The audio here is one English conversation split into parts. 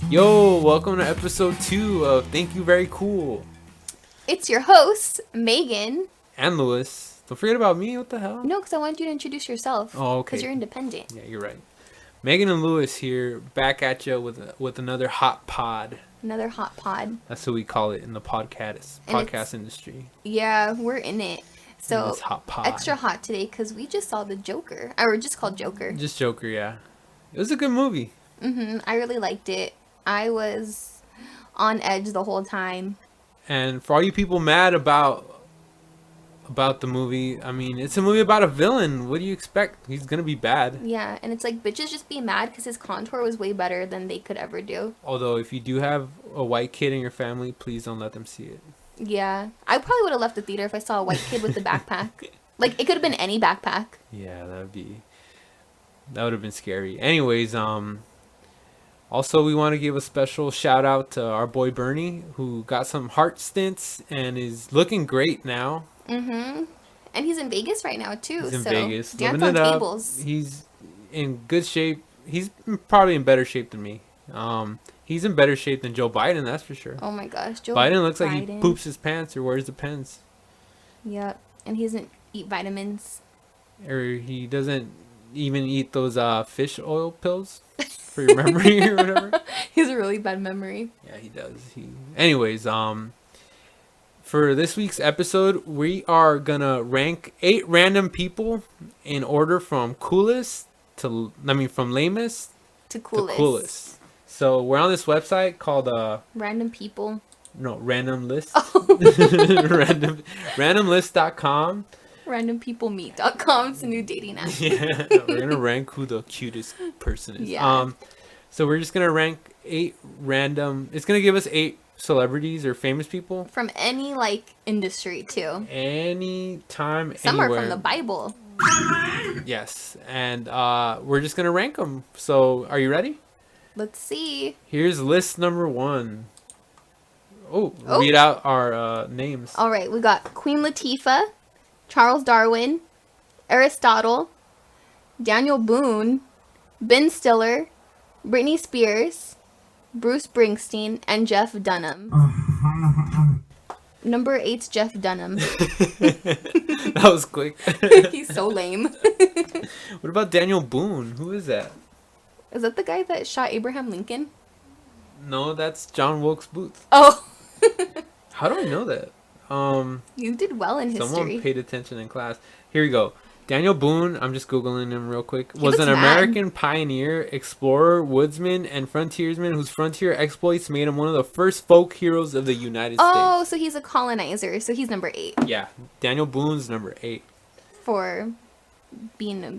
Yo, welcome to episode 2 of Thank You Very Cool. It's your host, Megan. And Lewis. Don't forget about me, what the hell? No, because I wanted you to introduce yourself. Oh, okay. Because you're independent. Yeah, you're right. Megan and Lewis here, back at you with another hot pod. Another hot pod. That's what we call it in the podcast industry. Yeah, we're in it. So, it's hot pod. Extra hot today because we just saw the Joker. Or just called Joker. Just Joker, yeah. It was a good movie. I really liked it. I was on edge the whole time. And for all you people mad about the movie, I mean, it's a movie about a villain. What do you expect? He's gonna be bad. Yeah, and it's like, bitches just be mad because his contour was way better than they could ever do. Although, if you do have a white kid in your family, please don't let them see it. Yeah, I probably would have left the theater if I saw a white kid with the backpack. Like, it could have been any backpack. Yeah, that would have been scary. Anyways, also we want to give a special shout out to our boy Bernie, who got some heart stents and is looking great now. And he's in Vegas right now too. He's in so Vegas, dance living on it tables. up. He's in good shape. He's probably in better shape than me. He's in better shape than Joe Biden, that's for sure. Oh my gosh, Joe Biden looks like he poops his pants or wears the pens. Yep, and he doesn't eat vitamins. Or he doesn't even eat those fish oil pills for your memory or whatever. He has a really bad memory. Yeah, he does. Anyways, for this week's episode, we are gonna rank 8 random people in order from lamest to coolest. So we're on this website called Random people. No, Random List. Oh. Randomlist.com. Randompeoplemeet.com. It's a new dating app. Yeah, we're gonna rank who the cutest person is. Yeah. So we're just gonna rank 8 random. It's gonna give us 8 celebrities or famous people from any industry too. Anytime, some anywhere. Are from the Bible. Yes, and we're just gonna rank them. So are you ready? Let's see. Here's list number 1. Read out our names. All right, we got Queen Latifah, Charles Darwin, Aristotle, Daniel Boone, Ben Stiller, Britney Spears, Bruce Springsteen, and Jeff Dunham. Number 8's Jeff Dunham. That was quick. He's so lame. What about Daniel Boone? Who is that? Is that the guy that shot Abraham Lincoln? No, that's John Wilkes Booth. Oh. How do I know that? You did well in history. Someone paid attention in class. Here we go. Daniel Boone, I'm just Googling him real quick, was an American pioneer, explorer, woodsman, and frontiersman whose frontier exploits made him one of the first folk heroes of the United States. Oh, so he's a colonizer. So he's number 8. Yeah, Daniel Boone's number 8. For being a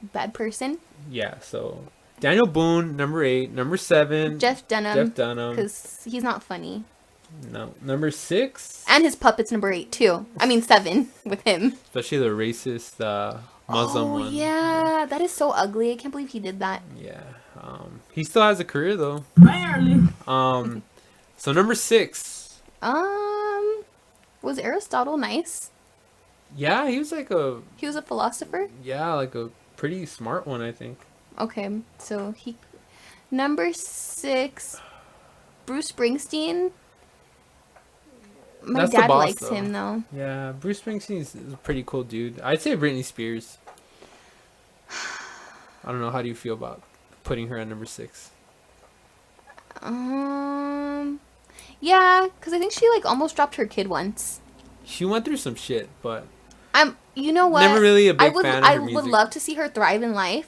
bad person? Yeah, so Daniel Boone, number 8. Number 7. Jeff Dunham. Because he's not funny. No. Number 6. And his puppet's number 8 too. I mean 7 with him. Especially the racist Muslim one. Oh yeah, that is so ugly. I can't believe he did that. Yeah. He still has a career though. Barely. So number 6. Was Aristotle nice? Yeah, he was like He was a philosopher? Yeah, like a pretty smart one, I think. Okay, so number 6, Bruce Springsteen. My dad likes him though. Yeah, Bruce Springsteen's a pretty cool dude. I'd say Britney Spears. I don't know. How do you feel about putting her at number 6? Yeah, because I think she almost dropped her kid once. She went through some shit, but you know what? Never really a big fan of her music. I would love to see her thrive in life,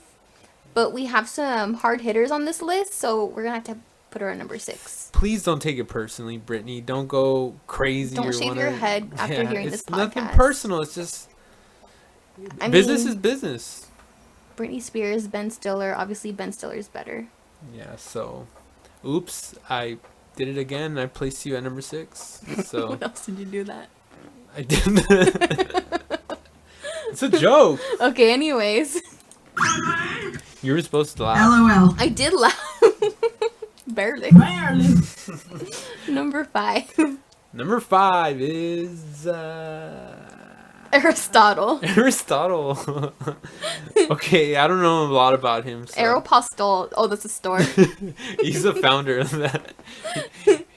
but we have some hard hitters on this list, so we're gonna have to put her at number 6. Please don't take it personally, Brittany. Don't go crazy. Don't shave your head after hearing this podcast. It's nothing personal. It's just business is business. Britney Spears, Ben Stiller. Obviously, Ben Stiller's better. Yeah. So, oops, I did it again. I placed you at number 6. So When else did you do that? I didn't. It's a joke. Okay. Anyways. You were supposed to laugh. LOL. I did laugh. Barely. Number 5. Number 5 is. I Aristotle. Aristotle. Okay, I don't know a lot about him. So. Aeropostale. Oh, that's a store. He's the founder of that.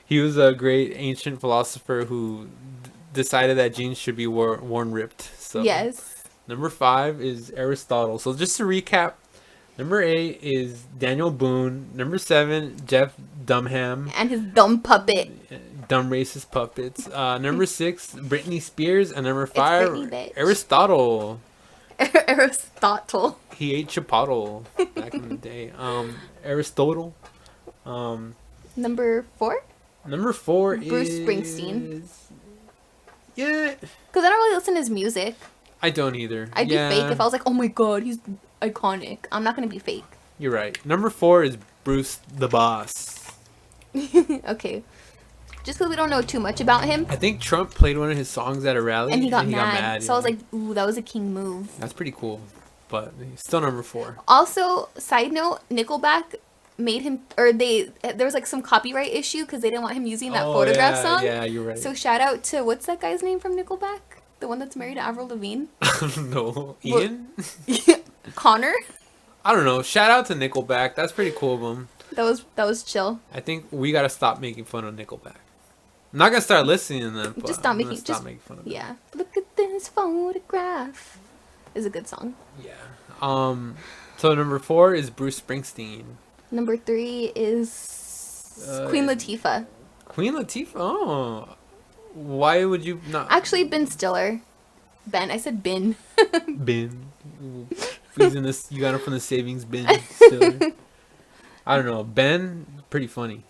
He was a great ancient philosopher who decided that jeans should be worn ripped. So Yes. number 5 is Aristotle. So just to recap, number 8 is Daniel Boone. Number 7, Jeff Dunham. And his dumb puppet. Dumb racist puppets. Number 6, Britney Spears. And number 5, Britney, bitch. Aristotle. Aristotle. He ate chipotle back in the day. Aristotle. Number 4? Number 4 Bruce is Springsteen. Yeah, Because I don't really listen to his music. I don't either. I'd be fake if I was like, oh my god, he's iconic. I'm not going to be fake. You're right. Number 4 is Bruce the Boss. Okay. Just because we don't know too much about him. I think Trump played one of his songs at a rally. And he got mad. So yeah. I was like, ooh, that was a king move. That's pretty cool. But he's still number 4. Also, side note, Nickelback made him, or there was like some copyright issue because they didn't want him using that photograph song. Yeah, you're right. So shout out to, what's that guy's name from Nickelback? The one that's married to Avril Lavigne? No. Ian? Connor? I don't know. Shout out to Nickelback. That's pretty cool of them. That was chill. I think we gotta stop making fun of Nickelback. I'm not gonna start listening to them, but Just stop I'm gonna making fun of them. Yeah. Look at this photograph. Is a good song. Yeah. So number 4 is Bruce Springsteen. Number 3 is Queen Latifah. Queen Latifah? Oh. Why would you not? Actually, Ben Stiller. Ben. I said Ben. Bin. He's in this. You got him from the savings bin. Stiller. I don't know. Ben, pretty funny.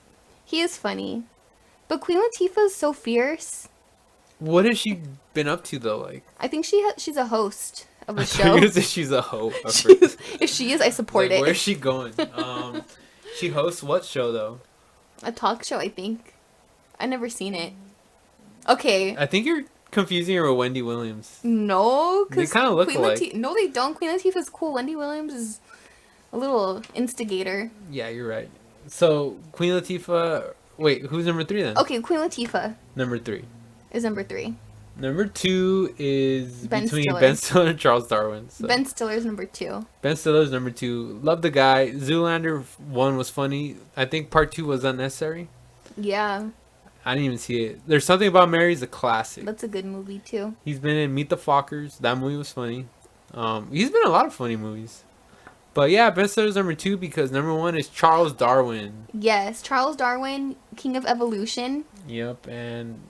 He is funny. But Queen Latifah is so fierce. What has she been up to though? Like, I think she's a host of a I show. thought you were gonna say she's a hoe. If she is, I support it. Where's she going? She hosts what show though? A talk show, I think. I never seen it. Okay. I think you're confusing her with Wendy Williams. No, They kind of look alike. No, they don't. Queen Latifah's cool. Wendy Williams is a little instigator. Yeah, you're right. So Queen Latifah. Wait, who's number 3 then? Okay, Queen Latifah Number 3. is number 3. Number 2 is Ben between Stiller. Ben Stiller and Charles Darwin. So. Ben Stiller's number 2. Ben Stiller's number 2. Love the guy. Zoolander 1 was funny. I think part 2 was unnecessary. Yeah, I didn't even see it. There's Something About Mary's a classic. that's a good movie too. He's been in Meet the Fockers. That movie was funny. He's been in a lot of funny movies. But yeah, Ben Stiller's number 2 because number 1 is Charles Darwin. Yes, Charles Darwin, King of Evolution. Yep, and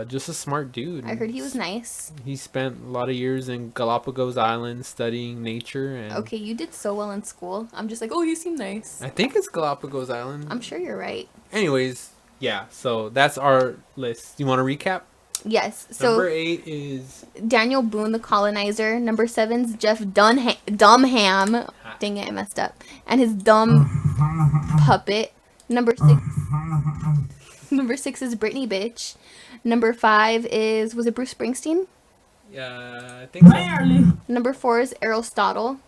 just a smart dude. I heard he was nice. He spent a lot of years in Galapagos Island studying nature. And Okay, you did so well in school. I'm just like, oh, you seem nice. I think it's Galapagos Island. I'm sure you're right. Anyways, yeah, so that's our list. You want to recap? Yes. So Number 8 is Daniel Boone, the colonizer. Number 7's Jeff Dunham. Dang it, I messed up. And his dumb puppet. Number 6. Number 6 is Britney bitch. Number 5 is, was it Bruce Springsteen? I think so. Number 4 is Aristotle.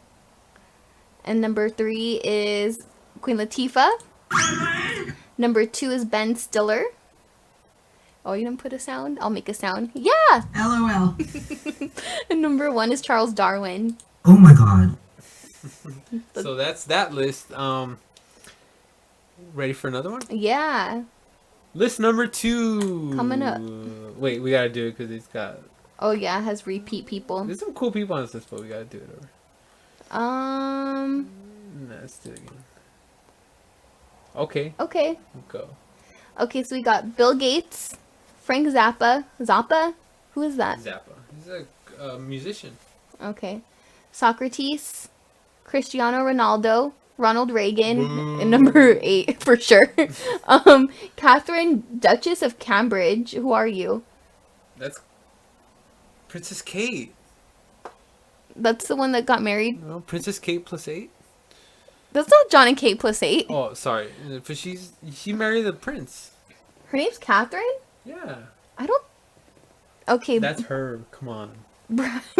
And number 3 is Queen Latifah. Number 2 is Ben Stiller. Oh, you didn't put a sound? I'll make a sound. Yeah! LOL. And number 1 is Charles Darwin. Oh my god. So that's that list. Ready for another one? Yeah. List number 2. Coming up. Wait, we gotta do it because it's got. Oh, yeah, it has repeat people. There's some cool people on this list, but we gotta do it over. Let's do it again. Okay, Okay. go. Okay, so we got Bill Gates, Frank Zappa. Zappa? Who is that? Zappa. He's a musician. Okay. Socrates, Cristiano Ronaldo, Ronald Reagan, Boo. and number 8 for sure. Catherine, Duchess of Cambridge. Who are you? That's Princess Kate. That's the one that got married. No, Princess Kate plus 8. That's not John and Kate plus 8. Oh, sorry. But she married the prince. Her name's Catherine? Yeah. I don't... Okay. That's her. Come on.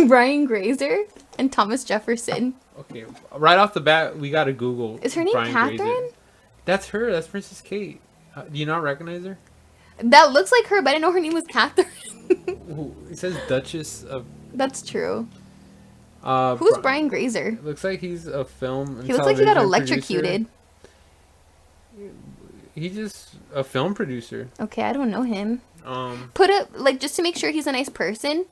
Brian Grazer and Thomas Jefferson. Okay. Right off the bat, we gotta Google. Is her name Brian Catherine? Grazer. That's her. That's Princess Kate. Do you not recognize her? That looks like her, but I didn't know her name was Catherine. Ooh, it says Duchess of That's true. Uh, Who's Bri- Brian Grazer? Looks like he's a film and He looks like he got television electrocuted. producer. He's just a film producer. Okay, I don't know him. Um, Put it, like, just to make sure he's a nice person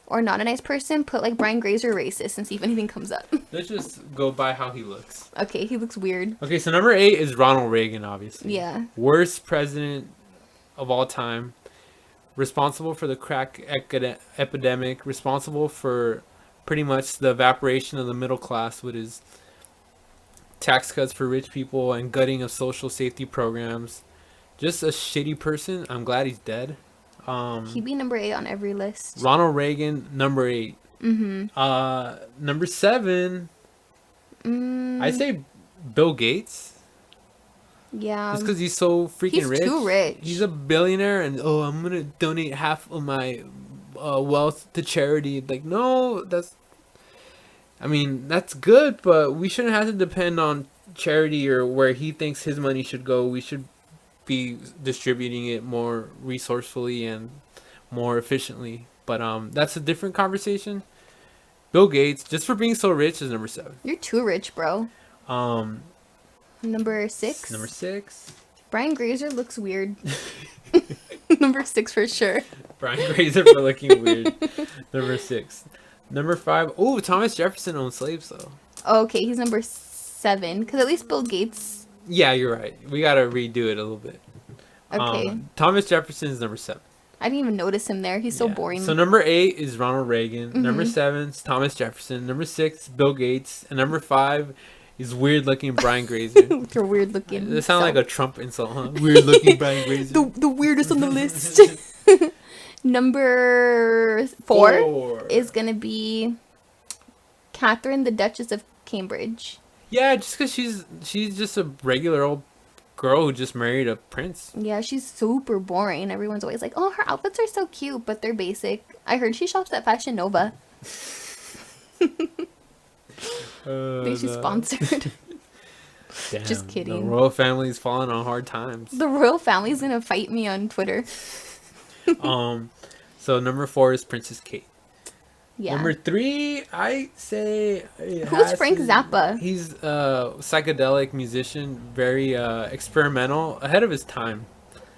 or not a nice person, put, like, Brian Grazer racist and see if anything comes up. let's just go by how he looks. Okay, he looks weird. Okay, so number 8 is Ronald Reagan, obviously. Yeah. Worst president of all time. Responsible for the crack epidemic. Responsible for pretty much the evaporation of the middle class with his tax cuts for rich people and gutting of social safety programs. Just a shitty person. I'm glad he's dead. He'd be number 8 on every list. Ronald Reagan, number 8. Number 7, I'd say Bill Gates. Yeah. Just because he's so freaking He's rich. too rich. He's a billionaire, and I'm gonna donate half of my wealth to charity. Like, no, that's good, but we shouldn't have to depend on charity or where he thinks his money should go. We should be distributing it more resourcefully and more efficiently. But that's a different conversation. Bill Gates, just for being so rich, is number 7. You're too rich, bro. Number 6. Number 6. Brian Grazer looks weird. Number 6 for sure. Brian Grazer for looking weird. Number 6. Number 5. Oh, Thomas Jefferson owned slaves, though. Okay, he's number 7. Because at least Bill Gates. Yeah, you're right. We got to redo it a little bit. Okay. Thomas Jefferson is number 7. I didn't even notice him there. He's so Yeah. boring. So number 8 is Ronald Reagan. Number 7 is Thomas Jefferson. Number 6, Bill Gates. And number 5 is weird-looking Brian Grazer. With your weird looking. This sounds like a Trump insult, huh? Weird-looking Brian Grazer. the weirdest on the list. Number 4 is gonna be Catherine, the Duchess of Cambridge. Yeah, just because she's just a regular old girl who just married a prince. Yeah, she's super boring. Everyone's always like, "Oh, her outfits are so cute," but they're basic. I heard she shops at Fashion Nova. They should sponsored. Damn, Just kidding. The royal family's falling on hard times. The royal family's gonna fight me on Twitter. So number 4 is Princess Kate. Yeah. Number 3, I say. Who's Frank Zappa? He's a psychedelic musician, very experimental, ahead of his time.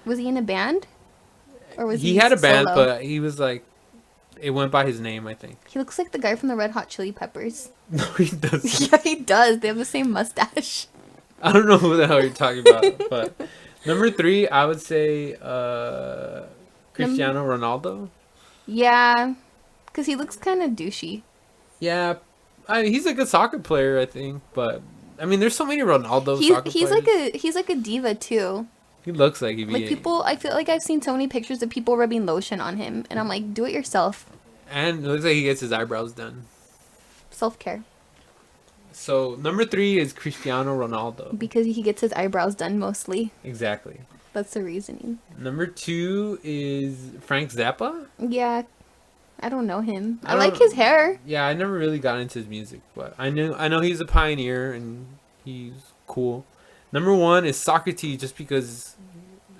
Was he in a band? Or was he He had a band, solo? but he was like, it went by his name, I think. He looks like the guy from the Red Hot Chili Peppers. No, he doesn't. Yeah, he does. They have the same mustache. I don't know who the hell you're talking about, but number 3, I would say Cristiano Ronaldo. Yeah, because he looks kind of douchey. Yeah, he's a good soccer player, I think, but I mean, there's so many Ronaldo soccer players. He's like a diva too. He looks like he'd be Like people, I feel like I've seen so many pictures of people rubbing lotion on him, and I'm like, do it yourself. And it looks like he gets his eyebrows done. Self-care. So number 3 is Cristiano Ronaldo. Because he gets his eyebrows done mostly. Exactly. That's the reasoning. Number 2 is Frank Zappa. Yeah, I don't know him. I don't- like his hair. Yeah, I never really got into his music, but I know he's a pioneer and he's cool. Number 1 is Socrates, just because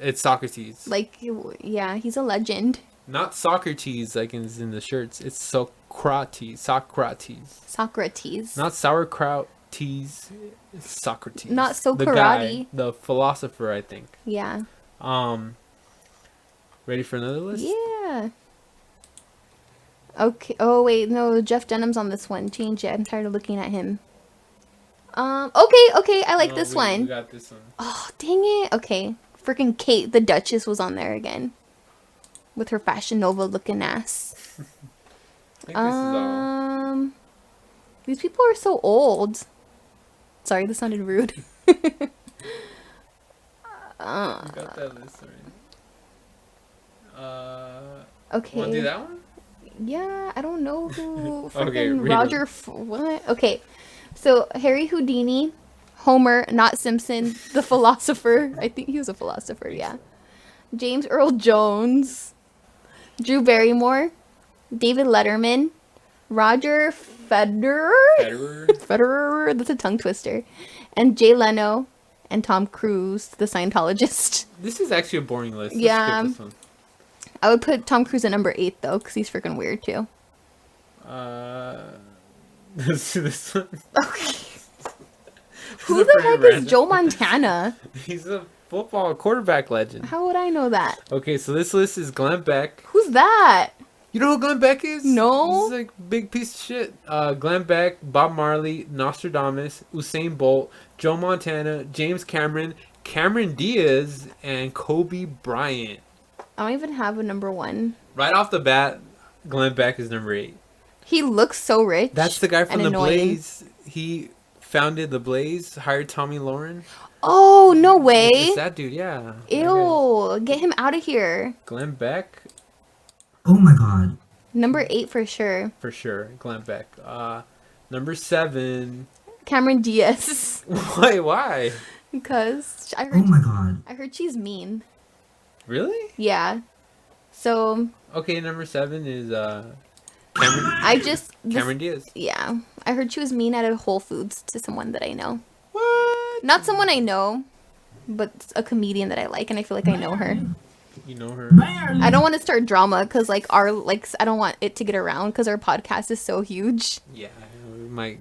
it's Socrates. Like, yeah, he's a legend. Not Socrates, like in the shirts. It's Socrates. Socrates. Not sauerkraut teas. It's Socrates. Not so the karate. guy, the philosopher, I think. Yeah. Ready for another list? Yeah. Okay. Oh wait, no. Jeff Dunham's on this one. Change it. I'm tired of looking at him. Okay. I like this We one. got this one. Oh, dang it. Okay. Freaking Kate, the Duchess, was on there again. With her Fashion Nova looking ass. I think this is all. These people are so old. Sorry, this sounded rude. We got that list already. Okay. Want to do that one? Yeah, I don't know who. Okay, Freaking read Roger. What? Okay. So, Harry Houdini, Homer, not Simpson, the philosopher. I think he was a philosopher, yeah. James Earl Jones, Drew Barrymore, David Letterman, Roger Federer. Federer, that's a tongue twister. And Jay Leno and Tom Cruise, the Scientologist. This is actually a boring list. Let's Yeah. skip this one. I would put Tom Cruise at number 8 though, because he's freaking weird too. This one. Okay. Who the heck is Joe Montana? He's a football quarterback legend. How would I know that? Okay, so this list is Glenn Beck. Who's that? You know who Glenn Beck is? No. He's like big piece of shit. Glenn Beck, Bob Marley, Nostradamus, Usain Bolt, Joe Montana, James Cameron, Cameron Diaz, and Kobe Bryant. I don't even have a number 1. Right off the bat, Glenn Beck is number 8. He looks so rich. That's the guy from The annoying. Blaze. He founded The Blaze, hired Tommy Lauren. Oh, no way. It's that dude, yeah. Ew. Get him out of here. Glenn Beck. Oh my god. Number 8 for sure. For sure, Glenn Beck. Number 7. Cameron Diaz. Why? Because I Oh heard, my god. I heard she's mean. Really? Yeah. So. Okay, number 7 is Cameron. Cameron Diaz. Yeah. I heard she was mean at a Whole Foods to someone that I know. What? Not someone I know, but a comedian that I like, and I feel like I know her. You know her. I don't want to start drama because I don't want it to get around because our podcast is so huge. Yeah, we might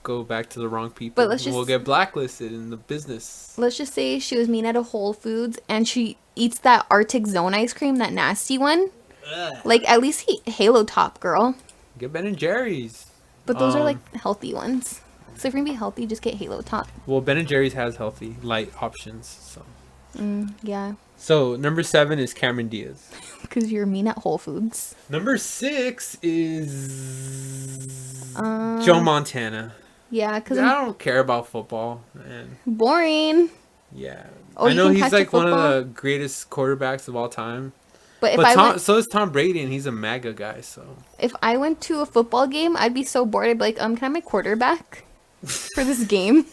go back to the wrong people. But we'll get blacklisted in the business. Let's just say she was mean at a Whole Foods and she eats that Arctic Zone ice cream, that nasty one. Ugh. Like, at least Halo Top, girl. Get Ben and Jerry's. But those are like healthy ones. So if you're gonna be healthy, just get Halo Top. Well, Ben and Jerry's has healthy light options. So. Yeah. So number 7 is Cameron Diaz. Because you're mean at Whole Foods. Number 6 is Joe Montana. Yeah, because I don't care about football, man. Boring. Yeah. Oh, I know you can he's catch a like one of football? the greatest quarterbacks of all time. But so is Tom Brady, and he's a MAGA guy. So if I went to a football game, I'd be so bored. I'd be like, can I have my quarterback for this game?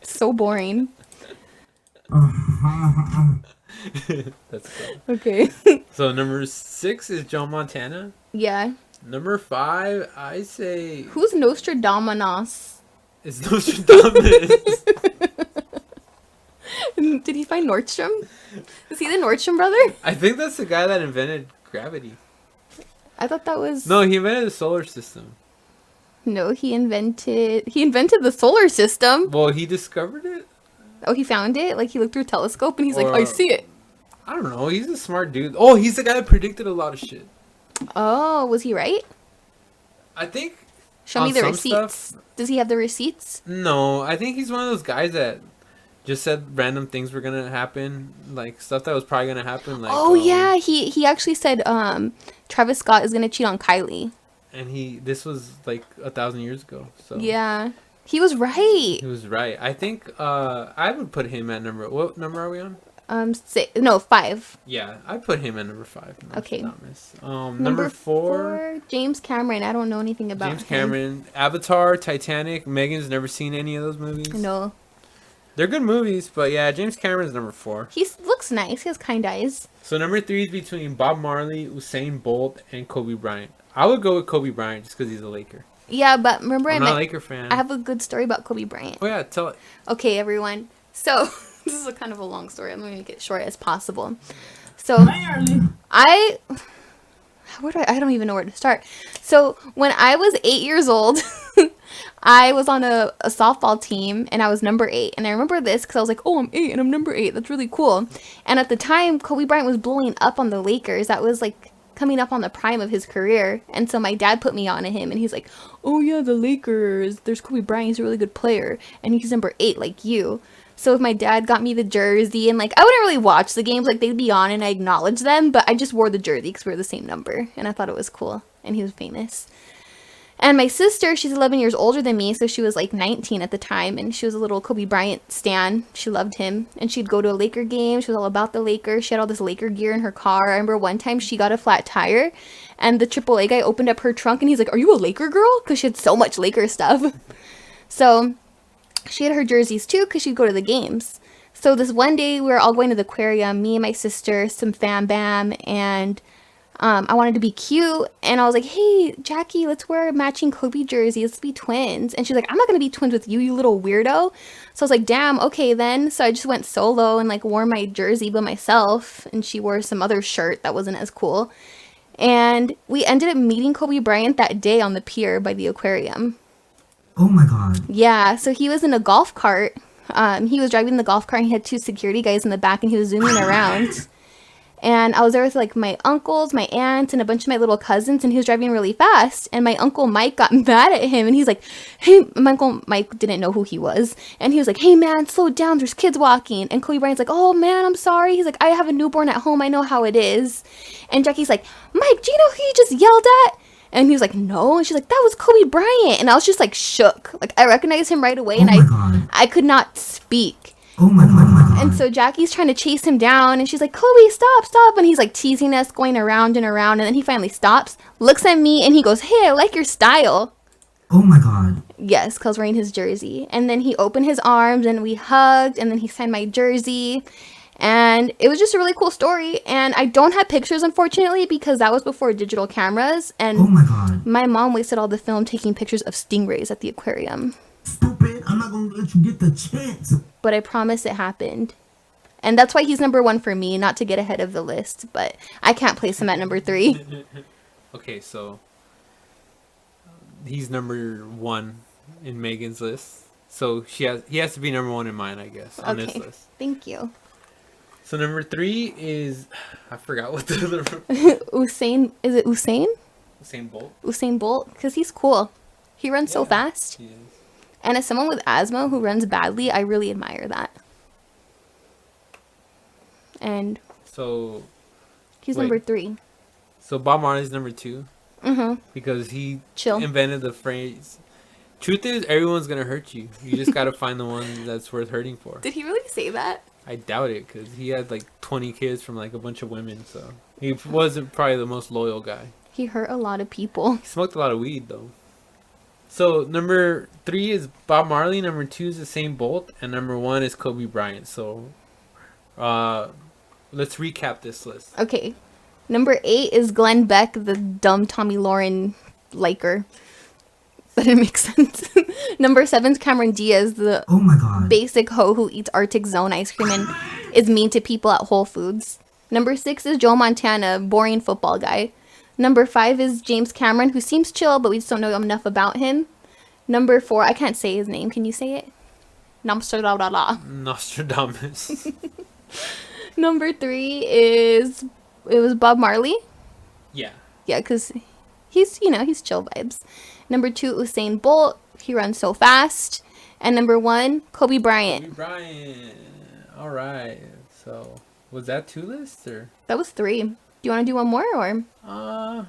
So boring. that's cool. Okay. So number 6 is Joe Montana. Yeah. Number 5, I say, Who's Nostradamus? is Nostradamus. Did he find Nordstrom? Is he the Nordstrom brother? I think that's the guy that invented gravity. I thought that was... No, he invented the solar system. No, he invented the solar system. Well, he discovered it. Oh, he found it? Like, he looked through a telescope and he's like, Or- I see it. I don't know. He's a smart dude. Oh, he's the guy that predicted a lot of shit. Oh, was he right? I think. Show me on the some receipts. stuff- Does he have the receipts? No, I think he's one of those guys that just said random things were gonna happen, like stuff that was probably gonna happen. Like, Oh, yeah. He actually said Travis Scott is going to cheat on Kylie. And this was like 1,000 years ago. So Yeah. He was right. he was right. I think I would put him at number. What number are we on? 5. Yeah, I put him at number 5. Okay. Number 4. James Cameron. I don't know anything about James him. Cameron, Avatar, Titanic. Megan's never seen any of those movies. No. They're good movies, but yeah, James Cameron's number 4. He looks nice. He has kind eyes. So number 3 is between Bob Marley, Usain Bolt, and Kobe Bryant. I would go with Kobe Bryant just because he's a Laker. Yeah, but remember I'm not a Laker fan. I have a good story about Kobe Bryant. Oh yeah, tell it. Okay, everyone. So, this is a kind of a long story. I'm going to make it short as possible. So, I don't even know where to start. So, when I was 8 years old, I was on a softball team and I was number 8. And I remember this because I was like, oh, I'm 8 and I'm number 8. That's really cool. And at the time, Kobe Bryant was blowing up on the Lakers. That was like coming up on the prime of his career. And so my dad put me on to him and he's like, oh yeah, the Lakers, there's Kobe Bryant, he's a really good player. And he's number 8 like you. So if my dad got me the jersey and like, I wouldn't really watch the games, like they'd be on and I acknowledge them, but I just wore the jersey because we were the same number. And I thought it was cool. And he was famous. And my sister, she's 11 years older than me, so she was like 19 at the time, and she was a little Kobe Bryant stan. She loved him, and she'd go to a Laker game. She was all about the Lakers. She had all this Laker gear in her car. I remember one time she got a flat tire, and the AAA guy opened up her trunk, and he's like, "Are you a Laker girl?" Because she had so much Laker stuff. So she had her jerseys too, because she'd go to the games. So this one day, we were all going to the aquarium, me and my sister, some fam bam, and I wanted to be cute, and I was like, hey, Jackie, let's wear a matching Kobe jersey. Let's be twins. And she's like, I'm not going to be twins with you, you little weirdo. So I was like, damn, okay then. So I just went solo and like wore my jersey by myself, and she wore some other shirt that wasn't as cool. And we ended up meeting Kobe Bryant that day on the pier by the aquarium. Oh my god. Yeah, so he was in a golf cart. He was driving the golf cart and he had 2 security guys in the back and he was zooming around. And I was there with like my uncles, my aunts, and a bunch of my little cousins, and he was driving really fast. And my uncle Mike got mad at him, and he's like, "Hey," my uncle Mike didn't know who he was, and he was like, "Hey man, slow down. There's kids walking." And Kobe Bryant's like, "Oh man, I'm sorry." He's like, "I have a newborn at home. I know how it is." And Jackie's like, "Mike, do you know who you just yelled at?" And he was like, "No." And she's like, "That was Kobe Bryant." And I was just like shook. Like I recognized him right away, and I could not speak. Oh my god. And so Jackie's trying to chase him down, and she's like, "Kobe, stop, stop." And he's like teasing us, going around and around. And then he finally stops, looks at me, and he goes, "Hey, I like your style." Oh my god. Yes, because I was wearing his jersey. And then he opened his arms, and we hugged, and then he signed my jersey. And it was just a really cool story. And I don't have pictures, unfortunately, because that was before digital cameras. And Oh my god. my mom wasted all the film taking pictures of stingrays at the aquarium. Stupid. I'm not gonna let you get the chance. But I promise it happened. And that's why he's number 1 for me, not to get ahead of the list. But I can't place him at number 3. Okay, so he's number 1 in Megan's list. So he has to be number 1 in mine, I guess, on this list. Thank you. So number 3 is, I forgot what the other Usain, is it Usain? Usain Bolt. Usain Bolt, because he's cool. He runs so Yeah, fast. he is. And as someone with asthma who runs badly, I really admire that. And So he's wait. number 3. So Bob Marley's number 2 Mm-hmm. because he Chill. invented the phrase. Truth is, everyone's gonna hurt you. You just gotta find the one that's worth hurting for. Did he really say that? I doubt it, because he had like 20 kids from like a bunch of women, so he wasn't probably the most loyal guy. He hurt a lot of people. He smoked a lot of weed though. So number 3 is Bob Marley, number 2 is Usain Bolt, and number 1 is Kobe Bryant. So let's recap this list. Okay. Number 8 is Glenn Beck, the dumb Tommy Lauren liker. That didn't make sense. Number 7 is Cameron Diaz, the Oh my god. basic hoe who eats Arctic Zone ice cream and is mean to people at Whole Foods. Number 6 is Joe Montana, boring football guy. Number 5 is James Cameron, who seems chill, but we just don't know enough about him. Number 4, I can't say his name. Can you say it? Nostradamus. Number 3 is, it was Bob Marley. Yeah. Yeah, because he's chill vibes. Number 2, Usain Bolt. He runs so fast. And number 1, Kobe Bryant. Kobe Bryant. All right. So was that 2 lists or? That was 3. Do you want to do one more or? I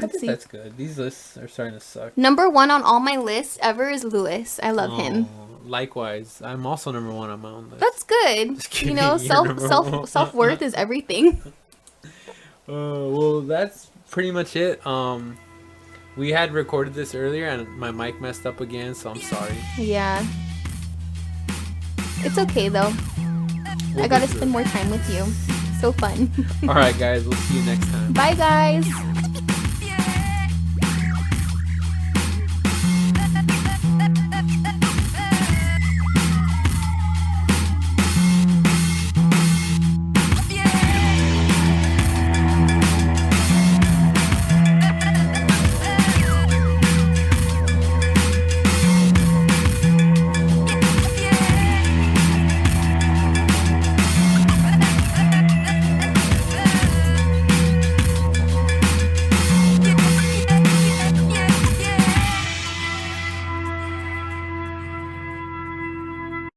Let's think see. that's good. These lists are starting to suck. Number 1 on all my lists ever is Lewis. I love him. Likewise, I'm also number 1 on my own list. That's good. Just kidding, You know, you're number one. self-worth is everything. Well, that's pretty much it. We had recorded this earlier and my mic messed up again, so I'm sorry. Yeah. It's okay though. I gotta spend more time with you. So fun. All right, guys. We'll see you next time. Bye guys.